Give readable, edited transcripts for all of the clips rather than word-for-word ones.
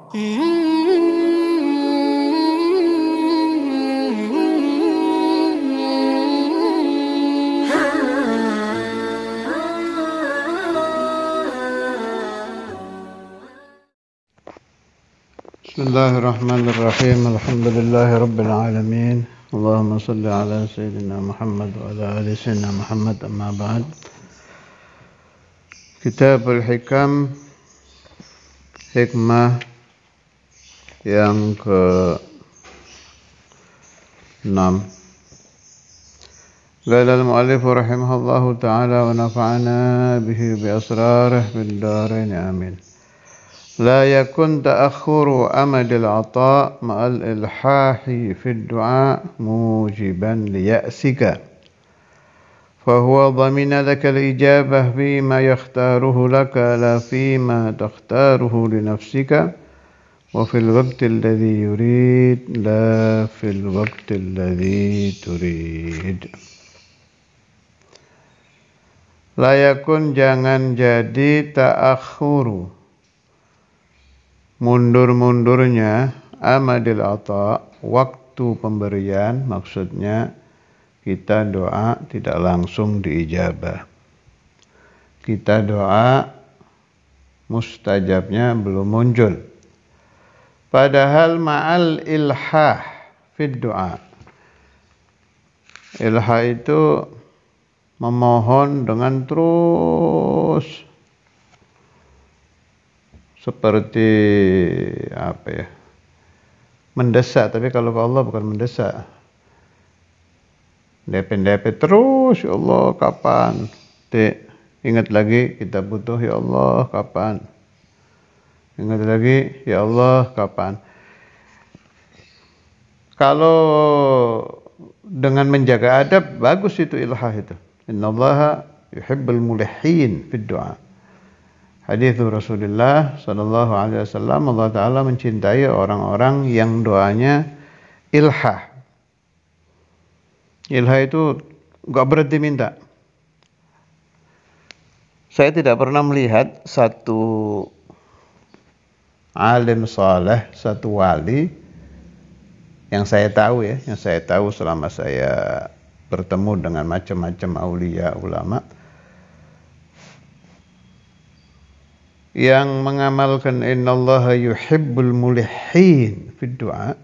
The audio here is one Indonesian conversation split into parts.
Bismillahirrahmanirrahim. Alhamdulillahirabbil alamin. Allahumma shalli ala sayyidina Muhammad wa ala ali sayyidina Muhammad, amma ba'd. Kitabul Hikam, hikmah yang ke-6. Qala al-mu'allif rahimahullahu ta'ala wa nafa'ana bihi bi asrarihi fid dharain amin. لا يكن تأخر أمد العطاء مع الإلحاح في الدعاء موجبا ليأسك، فهو ضمن لك الإجابة فيما يختاره لك لا فيما تختاره لنفسك، وفي الوقت الذي يريد لا في الوقت الذي تريد. La yakun, jangan jadi, ta'akhuru, mundur-mundurnya, amadil ata, waktu pemberian, maksudnya kita doa tidak langsung diijabah. Kita doa mustajabnya belum muncul. Padahal ma'al ilhah fid doa. Ilhah itu memohon dengan terus seperti mendesak, tapi kalau ke Allah bukan mendesak, depet terus, ya Allah kapan, ingat lagi kita butuh, ya Allah kapan, ingat lagi, ya Allah kapan. Kalau dengan menjaga adab, bagus itu ilhah itu. Innallaha yuhibbul mulihhin fid du'a. Hadits Rasulullah sallallahu alaihi wasallam, Allah Ta'ala mencintai orang-orang yang doanya ilhah. Ilhah itu enggak berhenti minta. Saya tidak pernah melihat satu alim saleh, satu wali yang saya tahu selama saya bertemu dengan macam-macam aulia ulama, yang mengamalkan innallaha yuhibbul mulihhin fid du'a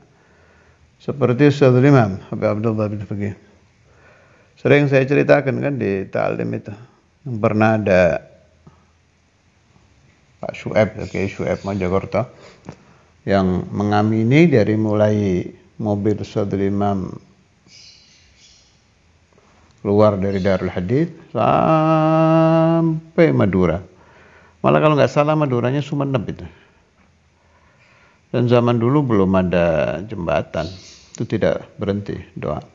seperti Ustaz Imam Habib Abdullah bin Faqih. Sering saya ceritakan kan di ta'lim itu, yang pernah ada Pak Syuaib, Kiai Syuaib Mojokerto, yang mengamini dari mulai mobil Ustaz Imam keluar dari Darul Hadits sampai Madura. Malah kalau nggak salah Maduranya Sumeneb itu. Dan zaman dulu belum ada jembatan, itu tidak berhenti doa.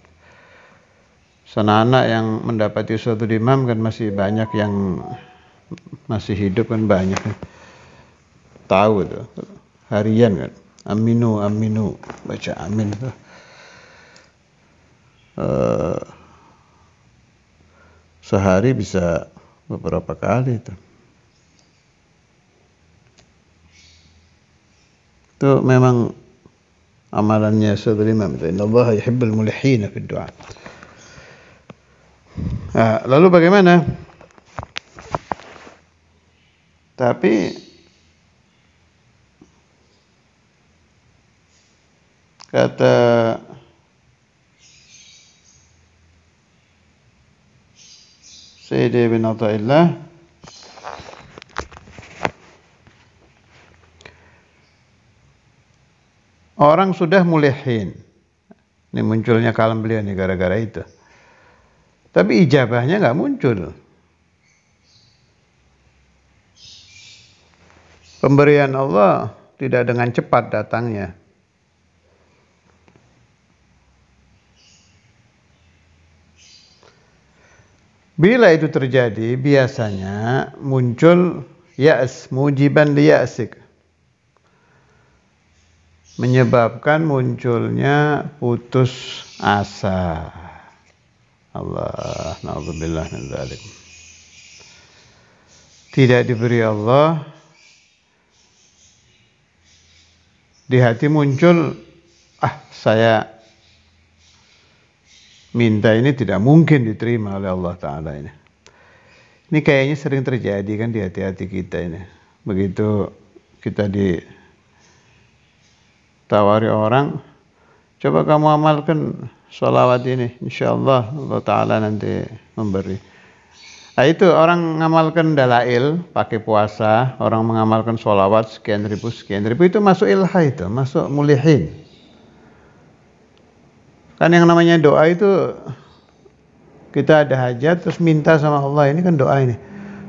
Sana anak yang mendapati suatu imam kan masih banyak, yang masih hidup kan banyak. Tahu itu harian kan, aminu baca amin itu. Sehari bisa beberapa kali itu. Itu memang amalannya saudara imam itu. Innallaha yuhibbul mulihhin fid du'a. Lalu bagaimana? Tapi kata Sayyid bin Athaillah, orang sudah mulihhin. Ini munculnya kalam beliau nih gara-gara itu. Tapi ijabahnya nggak muncul. Pemberian Allah tidak dengan cepat datangnya. Bila itu terjadi, biasanya muncul ya'as, mujiban li ya'sik, menyebabkan munculnya putus asa. Allah, na'udzubillah min dzalik. Tidak diberi Allah, Di hati muncul, saya minta ini tidak mungkin diterima oleh Allah Ta'ala ini. Ini kayaknya sering terjadi kan di hati-hati kita ini. Begitu kita ditawari orang, coba kamu amalkan sholawat ini, insya Allah Allah Ta'ala nanti memberi. Nah itu orang mengamalkan dalail, pakai puasa, orang mengamalkan sholawat sekian ribu, itu masuk ilha itu, masuk mulihin. Kan yang namanya doa itu, kita ada hajat terus minta sama Allah, ini kan doa ini.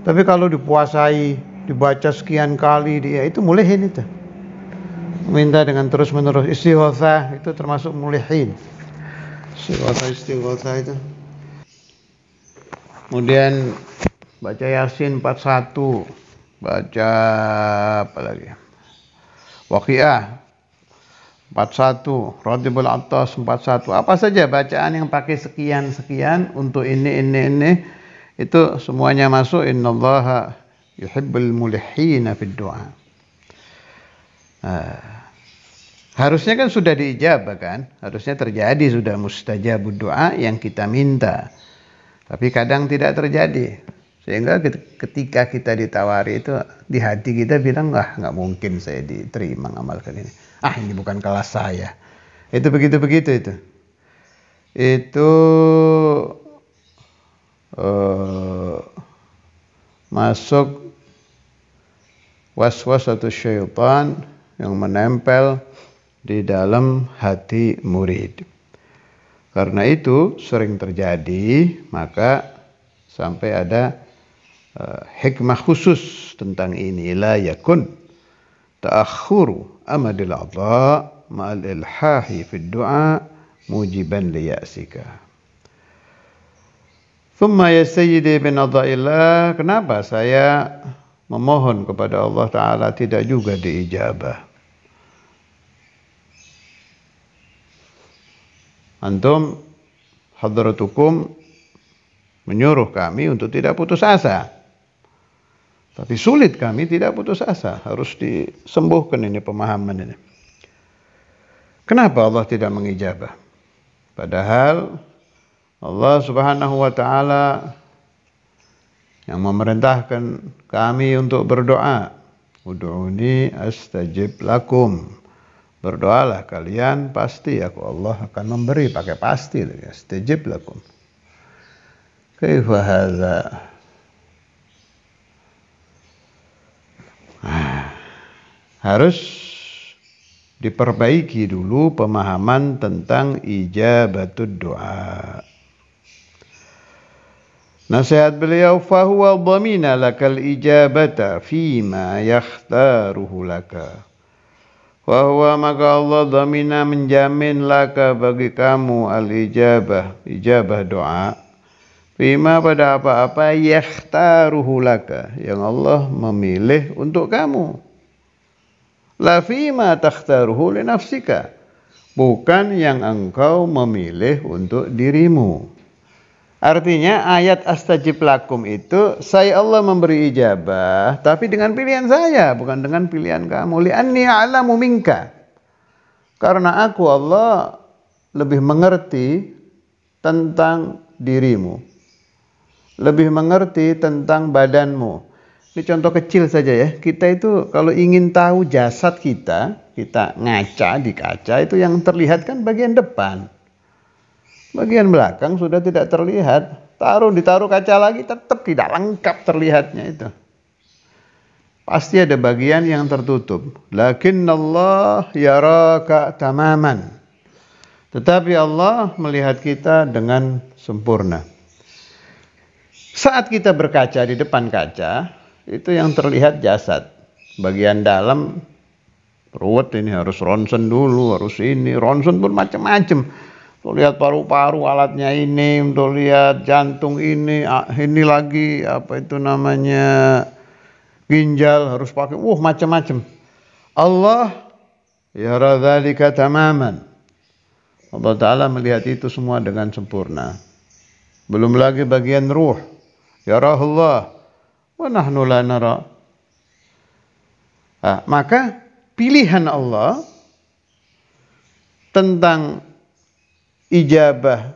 Tapi kalau dipuasai, dibaca sekian kali, itu mulihin itu. Minta dengan terus menerus, istighatsah itu termasuk mulihin. Istighatsah itu. Kemudian baca Yasin 41, baca apa lagi? Waqiah 41, Radibul Attas 41. Apa saja bacaan yang pakai sekian untuk ini itu semuanya masuk. Innallaha yuhibbul mulihina fid du'a. Harusnya kan sudah diijabah kan? Harusnya terjadi sudah mustajabud doa yang kita minta. Tapi kadang tidak terjadi. Sehingga ketika kita ditawari itu, di hati kita bilang, nggak mungkin saya diterima ngamalkan ini. Ini bukan kelas saya. Itu begitu-begitu itu. Itu masuk waswas atau syaitan yang menempel di dalam hati murid. Karena itu sering terjadi, maka sampai ada hikmah khusus tentang ini. La yakun ta'akhuru amadil adha ma'al ilhahi fid du'a mujiban liya'sika. Thumma ya sayyidi bin adha'illah, kenapa saya memohon kepada Allah Ta'ala tidak juga diijabah? Antum hadratukum menyuruh kami untuk tidak putus asa. Tapi sulit kami tidak putus asa. Harus disembuhkan ini pemahaman ini. Kenapa Allah tidak mengijabah? Padahal Allah Subhanahu wa Ta'ala yang memerintahkan kami untuk berdoa. Ud'uni astajib lakum. Berdoalah kalian, pasti aku Allah akan memberi. Pakai pasti, astajib lakum. Kaifa hadza? Harus diperbaiki dulu pemahaman tentang ijabatud doa. Nasihat beliau, fahuwa dhamina lakal ijabata fima yakhtaruhu laka. Fahuwa, maka Allah dhamina menjamin laka bagi kamu ijabah doa. Fima, pada apa-apa yakhtaruhu laka, yang Allah memilih untuk kamu. La fima takhtaruhu li nafsika, bukan yang engkau memilih untuk dirimu. Artinya ayat astajib lakum itu, saya Allah memberi ijabah, tapi dengan pilihan saya, bukan dengan pilihan kamu. Li'anni a'lamu minka, karena aku Allah lebih mengerti tentang dirimu, lebih mengerti tentang badanmu. Ini contoh kecil saja ya. Kita itu kalau ingin tahu jasad kita ngaca di kaca, itu yang terlihat kan bagian depan. Bagian belakang sudah tidak terlihat. Ditaruh kaca lagi tetap tidak lengkap terlihatnya itu. Pasti ada bagian yang tertutup. Lakinnallah yaraka tamaman. Tetapi Allah melihat kita dengan sempurna. Saat kita berkaca di depan kaca, itu yang terlihat jasad. Bagian dalam ruwet, ini harus ronsen dulu, harus ini. Ronsen pun macam-macam. Untuk lihat paru-paru alatnya ini, untuk lihat jantung ini lagi apa itu namanya ginjal harus pakai, macam-macam. Allah yara dzalika tamaman. Allah Ta'ala melihat itu semua dengan sempurna. Belum lagi bagian ruh. Yarahullah wa nahnu la nara. Maka pilihan Allah tentang ijabah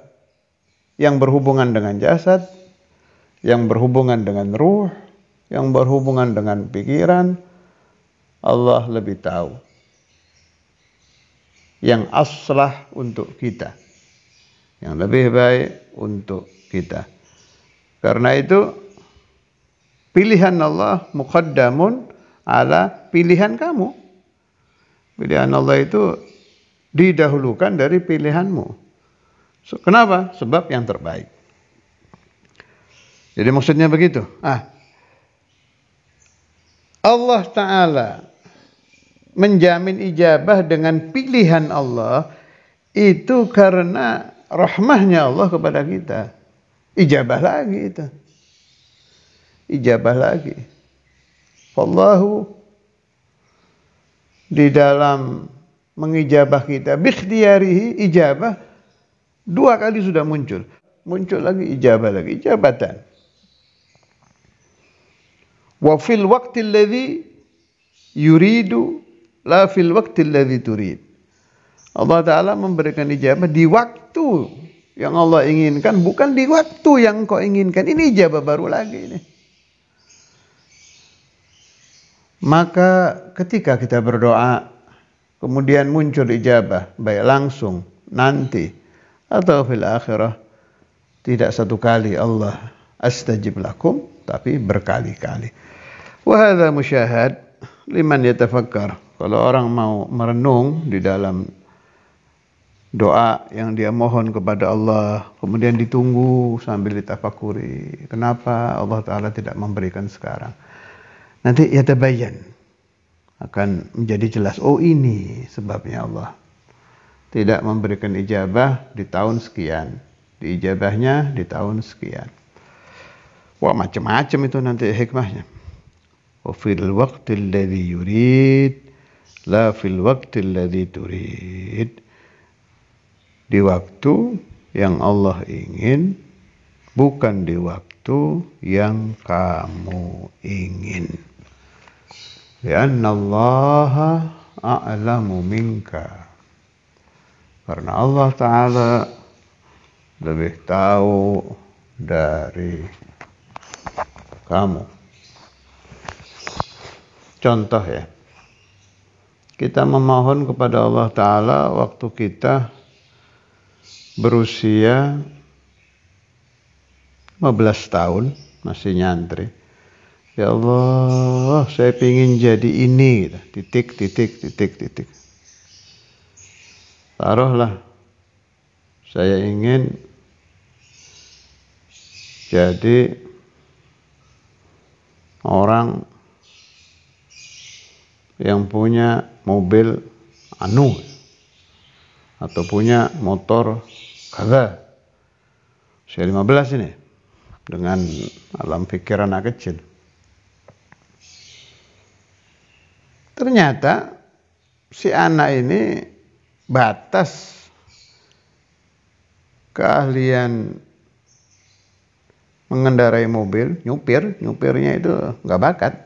yang berhubungan dengan jasad, yang berhubungan dengan ruh, yang berhubungan dengan pikiran, Allah lebih tahu. Yang aslah untuk kita, yang lebih baik untuk kita. Karena itu pilihan Allah muqaddamun ala pilihan kamu. Pilihan Allah itu didahulukan dari pilihanmu. Kenapa? Sebab yang terbaik. Jadi maksudnya begitu. Allah Ta'ala menjamin ijabah dengan pilihan Allah itu karena rahmahnya Allah kepada kita. Ijabah lagi itu. Ijabah lagi. Wallahu di dalam mengijabah kita bikhtiyarihi, ijabah 2 kali sudah muncul. Muncul lagi ijabah lagi, ijabatan. Wa fil waqtil ladzi yuridu la fil waqtil ladzi turid. Allah Ta'ala memberikan ijabah di waktu yang Allah inginkan, bukan di waktu yang kau inginkan. Ini ijabah baru lagi ini. Maka ketika kita berdoa, kemudian muncul ijabah, baik langsung, nanti, atau fil akhirah, tidak satu kali Allah astajib lakum, tapi berkali-kali. Wa hadza musyahad liman yatafakkar. Kalau orang mau merenung di dalam doa yang dia mohon kepada Allah, kemudian ditunggu sambil ditafakuri, kenapa Allah Ta'ala tidak memberikan sekarang? Nanti yatabayyan, akan menjadi jelas, oh ini sebabnya Allah tidak memberikan ijabah di tahun sekian, di ijabahnya di tahun sekian. Wah, macam-macam itu nanti hikmahnya. Wa fil waqtil ladzi yurid la fil waqtil ladzi turid. Di waktu yang Allah ingin, bukan di waktu yang kamu ingin. Lianna Allah a'lamu minka. Karena Allah Ta'ala lebih tahu dari kamu. Contoh ya, kita memohon kepada Allah Ta'ala waktu kita berusia 15 tahun, masih nyantri. Ya Allah, saya ingin jadi ini, titik. Taruhlah, saya ingin jadi orang yang punya mobil atau punya motor kaza. Saya 15 ini, dengan alam pikir anak kecil. Ternyata si anak ini batas keahlian mengendarai mobil, nyupirnya itu nggak bakat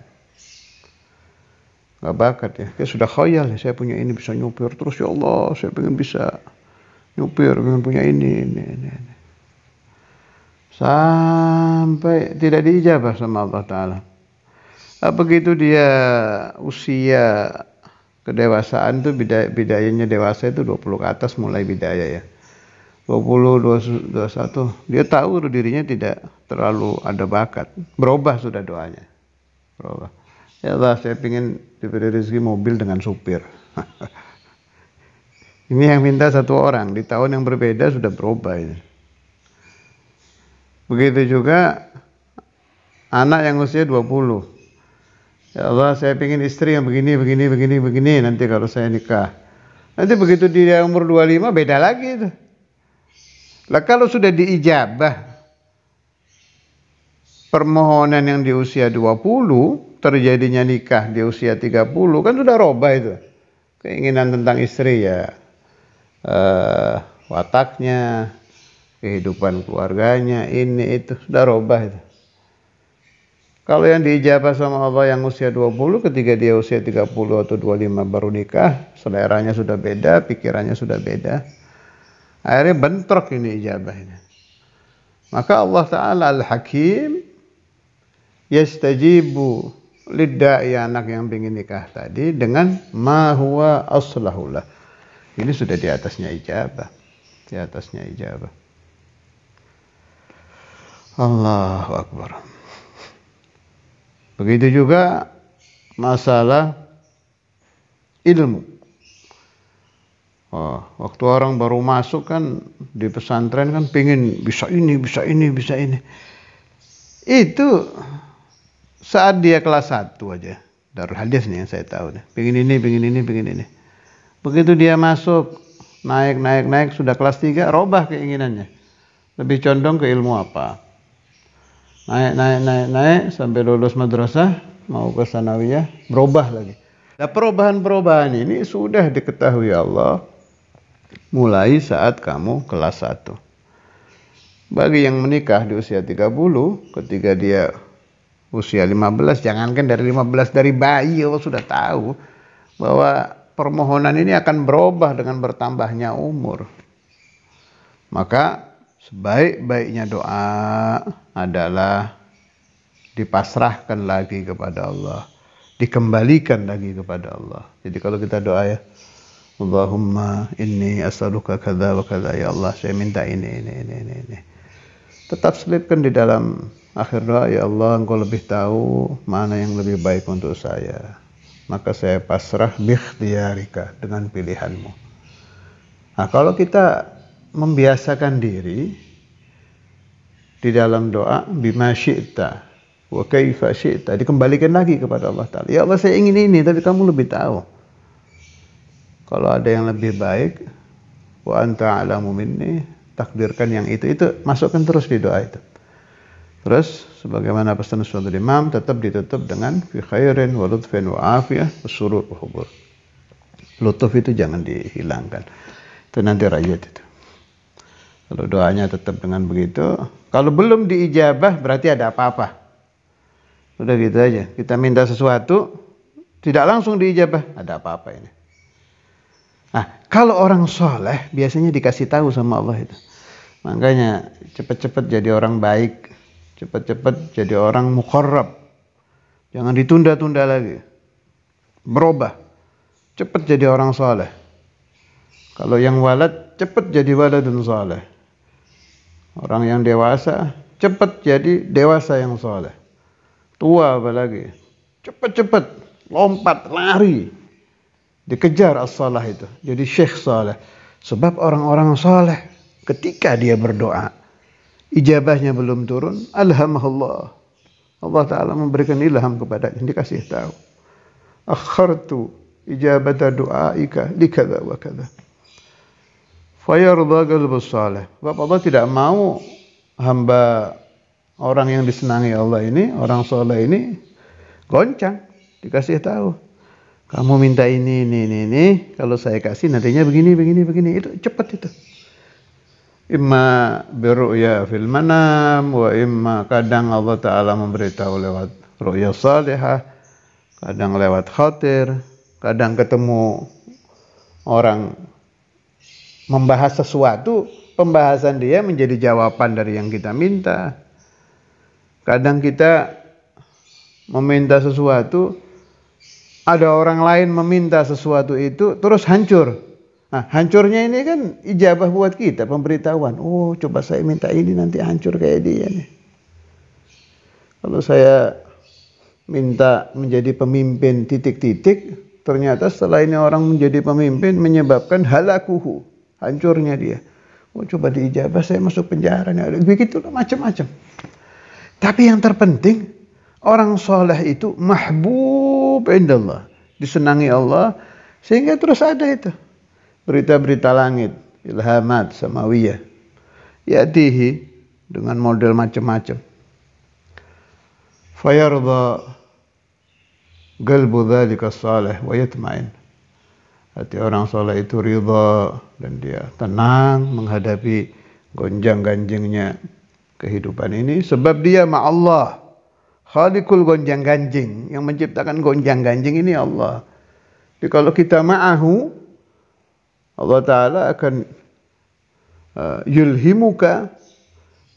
ya. Dia sudah khayal, saya punya ini bisa nyupir terus, ya Allah, saya pengen bisa nyupir, pengen punya ini. Sampai tidak diijabah sama Allah Ta'ala. Begitu dia usia kedewasaan tuh, bidayanya dewasa itu 20 ke atas mulai bidaya ya. 20, 21, dia tahu dirinya tidak terlalu ada bakat. Berubah sudah doanya. Berubah. Ya Allah, saya ingin diberi rezeki mobil dengan supir. Ini yang minta satu orang, di tahun yang berbeda sudah berubah ini. Begitu juga anak yang usia 20. Ya Allah, saya ingin istri yang begini, nanti kalau saya nikah. Nanti begitu dia umur 25, beda lagi itu. Lah kalau sudah diijabah permohonan yang di usia 20, terjadinya nikah di usia 30, kan sudah robah itu. Keinginan tentang istri ya, wataknya, kehidupan keluarganya, ini itu, sudah robah itu. Kalau yang diijabah sama Allah yang usia 20, ketika dia usia 30 atau 25 baru nikah, seleranya sudah beda, pikirannya sudah beda. Akhirnya bentrok ini ijabah ini. Maka Allah Ta'ala Al-Hakim yastajibu lidda'i, anak yang ingin nikah tadi, dengan ma huwa aslahullah. Ini sudah di atasnya ijabah. Di atasnya ijabah. Allahu Akbar. Begitu juga masalah ilmu. Oh, waktu orang baru masuk kan di pesantren kan pengen bisa ini, bisa ini, bisa ini. Itu saat dia kelas 1 aja. Darul Hadis nih yang saya tahu nih. Pengen ini, pengen ini, pengen ini. Begitu dia masuk, naik, sudah kelas 3, robah keinginannya. Lebih condong ke ilmu apa? Naik sampai lulus madrasah, mau ke sanawiyah, berubah lagi. Nah, perubahan-perubahan ini sudah diketahui Allah mulai saat kamu kelas 1. Bagi yang menikah di usia 30, ketika dia usia 15, jangankan dari 15, dari bayi Allah sudah tahu bahwa permohonan ini akan berubah dengan bertambahnya umur. Maka sebaik-baiknya doa adalah dipasrahkan lagi kepada Allah, dikembalikan lagi kepada Allah. Jadi kalau kita doa ya, Allahumma inni as'aluka kadza wa kadza, ya Allah saya minta ini. Tetap selipkan di dalam akhir doa, ya Allah Engkau lebih tahu mana yang lebih baik untuk saya. Maka saya pasrah bikhtiyarika, dengan pilihanmu. Nah, kalau kita membiasakan diri di dalam doa bima syi'ta wa kaifa syi'ta, dikembalikan lagi kepada Allah Ta'ala. Ya Allah saya ingin ini, tapi kamu lebih tahu. Kalau ada yang lebih baik, wa anta a'lamu minni, takdirkan yang itu masukkan terus di doa itu. Terus sebagaimana pesan suatu imam, tetap ditutup dengan fi khairin wa lutfin wa afiyah wa surur wa hubur. Lutuf itu jangan dihilangkan. Itu nanti rayat itu. Kalau doanya tetap dengan begitu, kalau belum diijabah berarti ada apa-apa. Udah gitu aja. Kita minta sesuatu, tidak langsung diijabah, ada apa-apa ini. Nah, kalau orang soleh biasanya dikasih tahu sama Allah itu. Makanya cepat-cepat jadi orang baik, cepat-cepat jadi orang muqarrab. Jangan ditunda-tunda lagi. Berubah. Cepat jadi orang soleh. Kalau yang walad, cepat jadi waladun soleh. Orang yang dewasa, cepat jadi dewasa yang soleh. Tua apalagi, cepat-cepat lompat, lari, dikejar as-salah itu, jadi syekh saleh. Sebab orang-orang saleh ketika dia berdoa, ijabahnya belum turun, alhamdulillah, Allah Ta'ala memberikan ilham kepadanya, dikasih tahu, akhartu ijabata du'aika likadha wa kadha fayarda qalbus saleh. Sebab Allah tidak mau hamba orang yang disenangi Allah ini, orang saleh ini goncang, dikasih tahu. Kamu minta ini, kalau saya kasih nantinya begini. Itu cepat itu. Imma biru'ya fil manam, wa imma kadang Allah Ta'ala memberitahu lewat ru'ya salihah, kadang lewat khatir, kadang ketemu orang membahas sesuatu, pembahasan dia menjadi jawaban dari yang kita minta. Kadang kita meminta sesuatu, ada orang lain meminta sesuatu itu, terus hancur. Nah, hancurnya ini kan ijabah buat kita, pemberitahuan. Oh, coba saya minta ini, nanti hancur kayak dia nih. Kalau saya minta menjadi pemimpin titik-titik, ternyata setelah ini orang menjadi pemimpin menyebabkan halakuhu, hancurnya dia. Oh, coba diijabah saya masuk penjara. Begitulah macam-macam. Tapi yang terpenting, orang soleh itu mahbub indallah, disenangi Allah, sehingga terus ada itu berita-berita langit, ilhamat samawiyah, ya'tihi dengan model macam-macam. Fayarda qalbu dzalika salih wa yatma'in. Hati orang soleh itu ridha dan dia tenang menghadapi gonjang-ganjingnya kehidupan ini, sebab dia ma'allah Khaliqul gonjang-ganjing, yang menciptakan gonjang-ganjing ini Allah. Jadi kalau kita ma'ahu, Allah Ta'ala akan yulhimuka,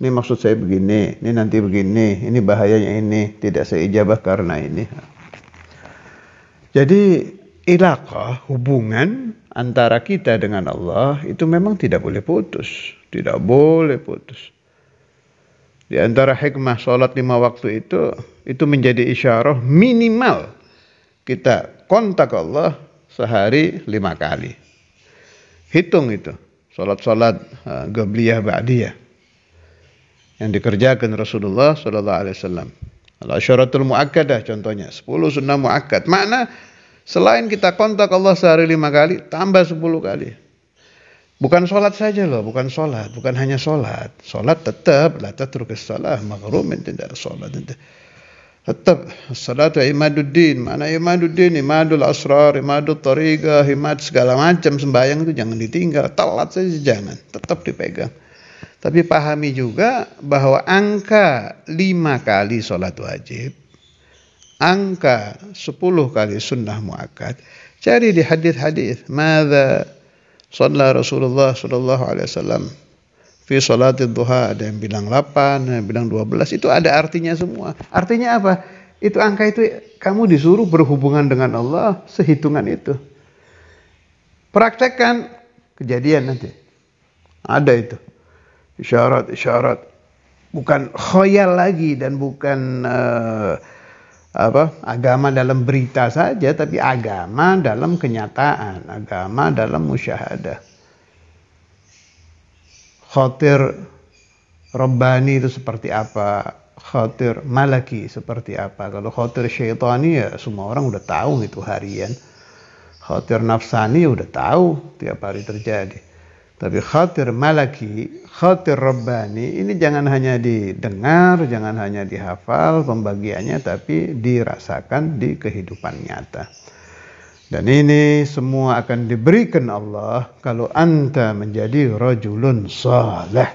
ini maksud saya begini, ini nanti begini, ini bahayanya ini, tidak saya ijabah karena ini. Jadi ilaqah, hubungan antara kita dengan Allah itu memang tidak boleh putus. Tidak boleh putus. Di antara hikmah sholat 5 waktu itu menjadi isyarah minimal kita kontak Allah sehari 5 kali. Hitung itu. Sholat-sholat Qabliyah Ba'diyah yang dikerjakan Rasulullah SAW. Al-asyaratul mu'akkadah contohnya. 10 sunnah mu'akkad. Makna selain kita kontak Allah sehari 5 kali, tambah 10 kali. Bukan sholat saja loh, bukan hanya sholat. Sholat tetap, la tatrukis shalah, maghrumin, tidak sholat. Tetap, salatu imaduddin. Mana imaduddin? Imadul asrar, imadul tariqah, imad segala macam sembahyang itu jangan ditinggal. Telat saja jangan, tetap dipegang. Tapi pahami juga bahwa angka 5 kali sholat wajib, angka 10 kali sunnah muakkad, cari di hadis-hadis. Madza shalla Rasulullah sallallahu alaihi wasallam fi salatid duha, ada yang bilang 8, ada yang bilang 12, itu ada artinya semua. Artinya apa? Itu angka itu kamu disuruh berhubungan dengan Allah sehitungan itu. Praktekkan, kejadian nanti. Ada itu. Isyarat. Bukan khoyal lagi dan bukan agama dalam berita saja, tapi agama dalam kenyataan, agama dalam musyahadah. Khatir Rabbani itu seperti apa, khatir malaki seperti apa. Kalau khatir syaitani ya semua orang udah tahu itu harian. Khatir nafsani udah tahu tiap hari terjadi. Tapi khatir malaki, khatir Rabbani ini jangan hanya didengar, jangan hanya dihafal pembagiannya, tapi dirasakan di kehidupan nyata. Dan ini semua akan diberikan Allah kalau anta menjadi rajulun saleh.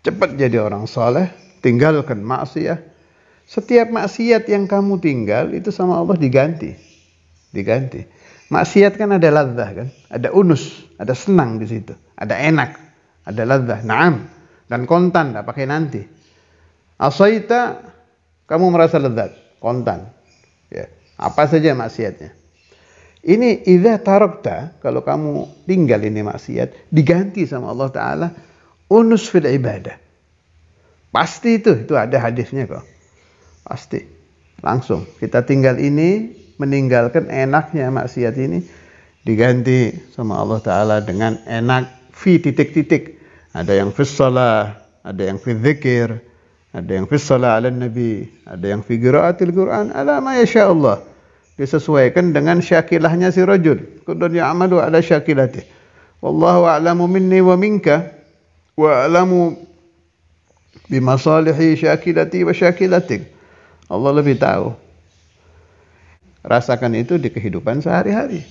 Cepat jadi orang saleh, tinggalkan maksiat. Setiap maksiat yang kamu tinggal itu sama Allah diganti. Maksiat kan ada ladzah kan, ada unus, ada senang di situ, ada enak, ada ladzah, na'am, dan kontan, tak pakai nanti. Asaita, kamu merasa lezat, kontan. Ya, apa saja maksiatnya. Ini idza tarakta, kalau kamu tinggal ini maksiat, diganti sama Allah Ta'ala unus fil ibadah. Pasti itu ada hadisnya kok. Pasti. Langsung kita tinggal ini, meninggalkan enaknya maksiat ini, diganti sama Allah Ta'ala dengan enak fi titik-titik. Ada yang fis shalah, ada yang fi dzikir, ada yang fis shalah ala nabi, ada yang fi qiraatil Quran, ala ma yasha Allah. Disesuaikan dengan syakilahnya si rajul. Kullun ya'malu ala syakilati. Wallahu a'lamu minni wa minka wa a'lamu bimasalihi syakilati wa syakilatik. Allah lebih tahu. Rasakan itu di kehidupan sehari-hari.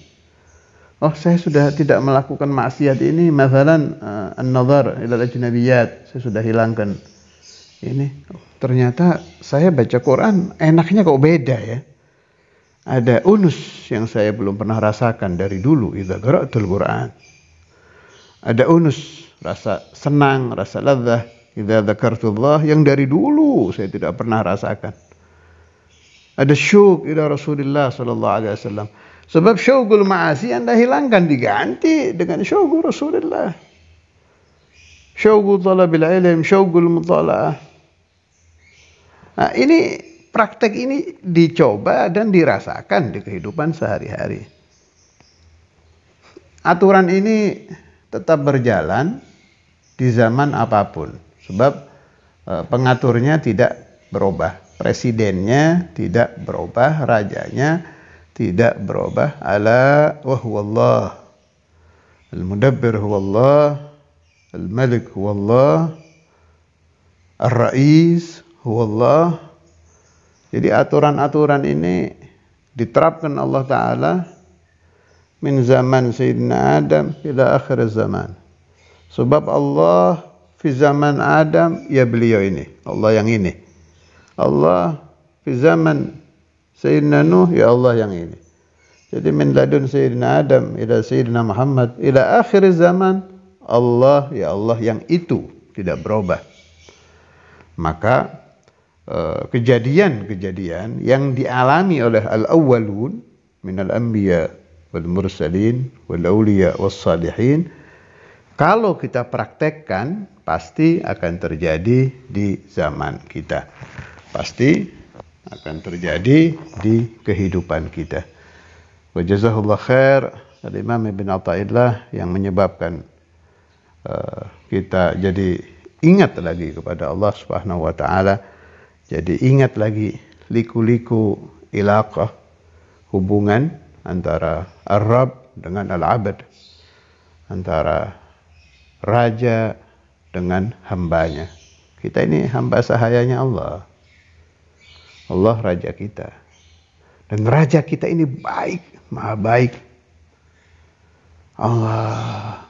Oh, saya sudah tidak melakukan maksiat ini, masalan an-nazar ila al-ajnabiyat, saya sudah hilangkan. Ini ternyata saya baca Quran enaknya kok beda ya. Ada unus yang saya belum pernah rasakan dari dulu idza qara'tul Quran. Ada unus, rasa senang, rasa ladzah idza dzakartullah yang dari dulu saya tidak pernah rasakan. Ada syuq ila Rasulullah sallallahu alaihi wasallam. Sebab syauqul ma'asi Anda hilangkan, diganti dengan syauqul Rasulullah. Syauqul talabil ilm, syauqul muthala'ah. Nah, ini praktek ini dicoba dan dirasakan di kehidupan sehari-hari. Aturan ini tetap berjalan di zaman apapun. Sebab pengaturnya tidak berubah. Presidennya tidak berubah, rajanya tidak berubah. Ala wa huwallah. Al-mudabbir huwallah. Al-malik huwallah. Ar-rais huwallah. Jadi aturan-aturan ini diterapkan Allah Ta'ala min zaman Sayyidina Adam ila akhir zaman. Sebab Allah fi zaman Adam, ya beliau ini, Allah yang ini. Allah Di zaman Sayyidina Nuh, ya Allah yang ini. Jadi min ladun Sayyidina Adam ila Sayyidina Muhammad ila akhir zaman, Allah ya Allah yang itu tidak berubah. Maka kejadian-kejadian yang dialami oleh al-awwalun minal anbiya wal mursalin wal awliya was salihin, kalau kita praktekkan pasti akan terjadi di zaman kita. Pasti akan terjadi di kehidupan kita. Wa jazahullah khair al-Imam Ibn Athaillah yang menyebabkan kita jadi ingat lagi kepada Allah Subhanahu wa taala. Jadi ingat lagi liku-liku ilaqah, hubungan antara Ar-Rabb dengan Al-Abd, antara raja dengan hambanya. Kita ini hamba sahayanya Allah. Allah raja kita. Dan raja kita ini baik, maha baik. Allah.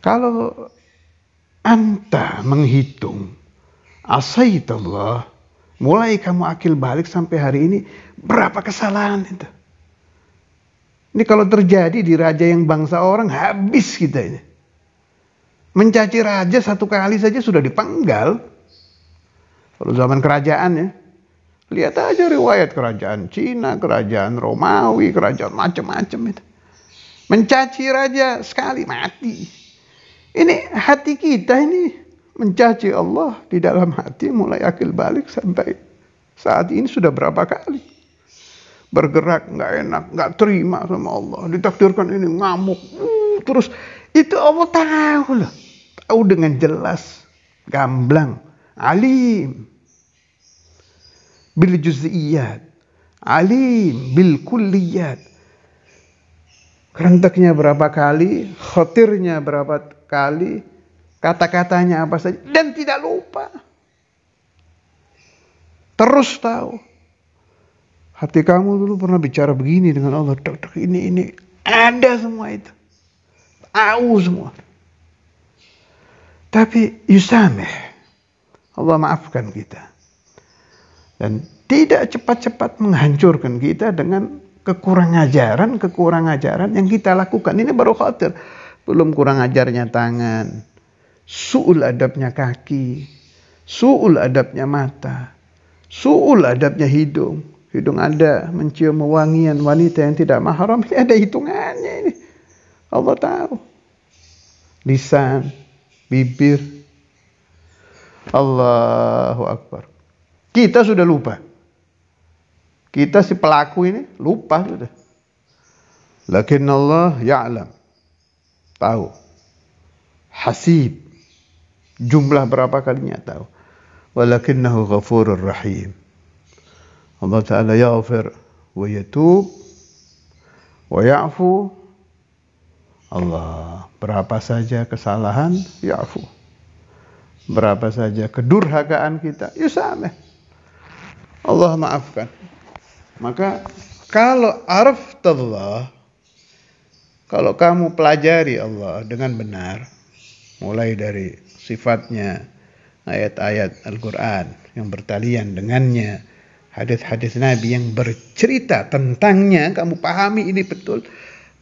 Kalau anta menghitung asaitallah, mulai kamu akil balik sampai hari ini, berapa kesalahan itu? Ini kalau terjadi di raja yang bangsa orang, habis kita ini. Mencaci raja satu kali saja sudah dipenggal. Kalau zaman kerajaan ya. Lihat aja riwayat kerajaan Cina, kerajaan Romawi, kerajaan macam-macam itu. Mencaci raja sekali mati. Ini hati kita ini mencaci Allah di dalam hati, mulai akil balik sampai saat ini sudah berapa kali. Bergerak nggak enak, nggak terima sama Allah. Ditakdirkan ini ngamuk. Terus itu Allah tahu loh. Tahu dengan jelas. Gamblang. Alim. Bil juz'iyat. Alim bil kulliyat. Kerentaknya berapa kali, khotirnya berapa kali, kata-katanya apa saja, dan tidak lupa. Terus tahu. Hati kamu dulu pernah bicara begini dengan Allah. Ini. Ada semua itu. Tahu semua. Tapi yusamih. Allah maafkan kita. Dan tidak cepat-cepat menghancurkan kita dengan kekurangan ajaran yang kita lakukan. Ini baru khawatir. Belum kurang ajarnya tangan. Su'ul adabnya kaki. Su'ul adabnya mata. Su'ul adabnya hidung. Hidung ada mencium wangian wanita yang tidak mahram. Ini ada hitungannya ini. Allah tahu. Lisan, bibir. Allahu Akbar. Kita sudah lupa. Kita si pelaku ini lupa sudah. Lakin Allah ya'lam. Tahu. Hasib. Jumlah berapa kalinya tahu. Walakinnahu ghafurur rahim. Allah Ta'ala yaghfir wa yatub wa ya'fu. Allah, berapa saja kesalahan, ya'fu. Berapa saja kedurhakaan kita, yusamih. Allah maafkan. Maka kalau araftallah, kalau kamu pelajari Allah dengan benar, mulai dari sifatnya, ayat-ayat Al-Quran yang bertalian dengannya, hadis-hadis Nabi yang bercerita tentangnya, kamu pahami ini betul,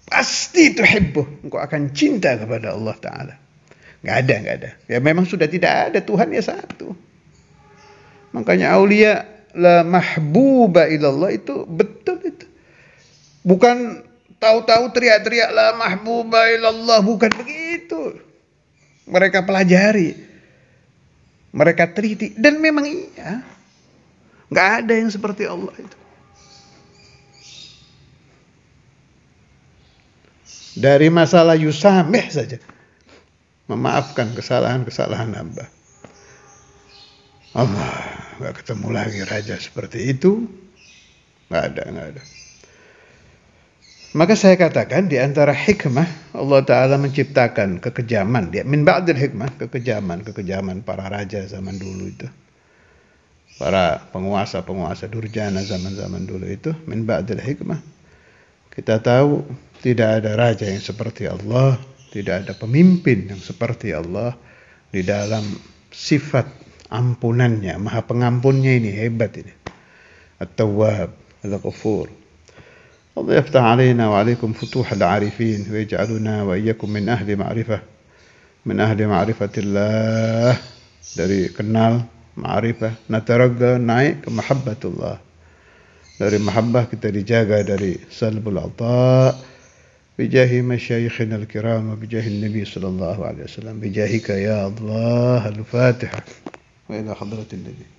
pasti tuhibbuh, engkau akan cinta kepada Allah Ta'ala. Nggak ada. Ya memang sudah tidak ada, Tuhan ya satu. Makanya aulia la mahbuba ilallah itu betul itu. Bukan tahu-tahu teriak-teriak la mahbuba ilallah, bukan begitu. Mereka pelajari. Mereka teliti. Dan memang iya. Nggak ada yang seperti Allah itu. Dari masalah yusamih saja. Memaafkan kesalahan-kesalahan hamba. Allah, nggak ketemu lagi raja seperti itu. Nggak ada. Maka saya katakan di antara hikmah Allah Ta'ala menciptakan kekejaman. Min ba'dil hikmah, kekejaman para raja zaman dulu itu. Para penguasa durjana zaman-zaman dulu itu. Min ba'dil hikmah. Kita tahu tidak ada raja yang seperti Allah. Tidak ada pemimpin yang seperti Allah. Di dalam sifat ampunannya, maha pengampunnya ini, hebat ini. التواب الغفور. الله يفتح علينا وعليكم فتوح العارفين ويجعلنا وإياكم من أهل معرفة الله, dari kenal ma'rifah, nataragga naik ke mahabbatullah, dari mahabbah kita dijaga dari salbul ata, bijahi masyayikhina al-kiram wa bijahi Nabi sallallahu alaihi wasallam, bijahika ya Allah. Al-Fatihah wa ila hadratin Nabi.